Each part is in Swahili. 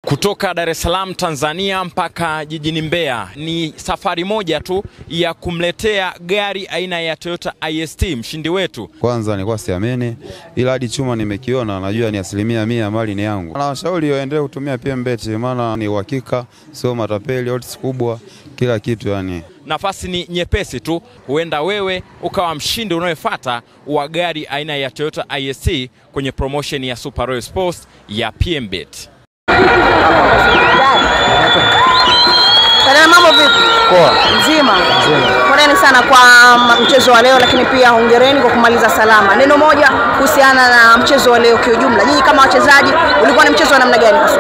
Kutoka Dar es Salaam Tanzania mpaka jijini Mbeya ni safari moja tu ya kumletea gari aina ya Toyota IST mshindi wetu. Kwanza nilikuwa siamini, ila hadi chuma nimekiona najua ni 100% mali ni yangu. Nawashauri waendelee kutumia PMBet, maana ni uhakika, sio matapeli, odds kubwa, kila kitu yani. Nafasi ni nyepesi tu, huenda wewe ukawa mshindi unayefuata wa gari aina ya Toyota IST kwenye promotion ya Super Royal Sports ya PMBet. Dada, mambo vipi? Poa. Nzima. Poleni sana kwa mchezo wa leo, lakini pia hongereni kwa kumaliza salama. Neno moja kuhusiana na mchezo wa leo kwa ujumla. Nyinyi kama wachezaji, ulikuwa ni mchezo wa namna gani hasa?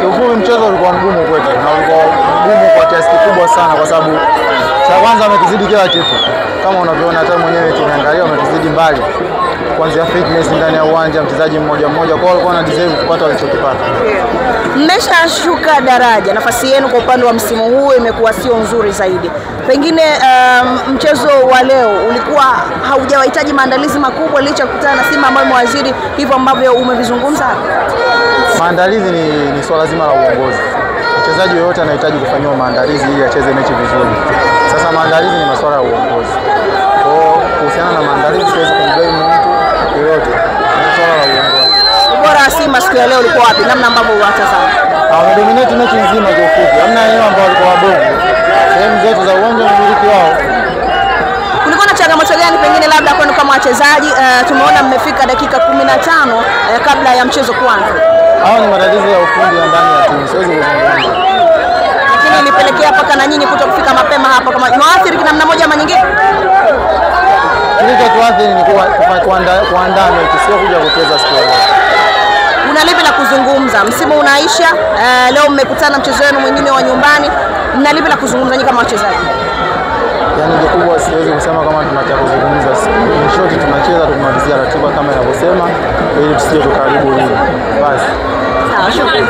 Kiufupi mchezo ulikuwa mgumu kwetu. Na ulikuwa mgumu kwa kiasi kikubwa sana kwa sababu cha kwanza ametuzidi kila kitu. Kama unavyoona hata mwenyewe tumeangalia ametuzidi mbali. Kuanzia fitness ndani ya uwanja, mchezaji mmoja mmoja, kwa walikuwa na deserve kupata walichokipata. Mmeshashuka daraja, nafasi yenu kwa upande wa msimu huu imekuwa sio nzuri zaidi. Pengine mchezo wa leo ulikuwa haujawahitaji maandalizi makubwa licha kukutana na Simba ambayo mwazidi hivyo ambavyo umevizungumza? Maandalizi ni swala zima la uongozi. Mchezaji yoyote anahitaji kufanywa maandalizi ili acheze mechi vizuri. Sasa maandalizi ni masuala ya uongozi. Kwa kuhusiana na maandalizi siwezi kumblame mtu yoyote. Ni swala la uongozi. Ubora wa Simba siku ya leo ulikuwa wapi? Namna ambavyo unatazama. Wamedominate mechi nzima kwa ufupi. Hamna eneo ambalo walikuwa wabovu. Sehemu zote za uwanja ni miliki wao. Kulikuwa na changamoto gani pengine labda kwenu kama wachezaji? Tumeona mmefika dakika 15 kabla ya mchezo kuanza. Hao ni matatizo ya ufundi ya ndani ya timu. Siwezi kuzungumza. Lakini ilipelekea paka na nyinyi kutokufika mapema hapa kama maathiri kwa namna moja ama nyingine. Kilichotuathiri ni kuandaa mechi, sio kuja kucheza siku ya leo. Una lipi la kuzungumza? Msimu unaisha, leo mmekutana mchezo wenu mwingine wa nyumbani. Mna lipi la kuzungumza nyinyi kama wachezaji? Yaani kikubwa siwezi kusema kama tunataka kuzungumza. In short tunacheza tukumalizia ratiba kama inavyosema ili tusije tukaribu ligi. Basi. Sawa, shukrani.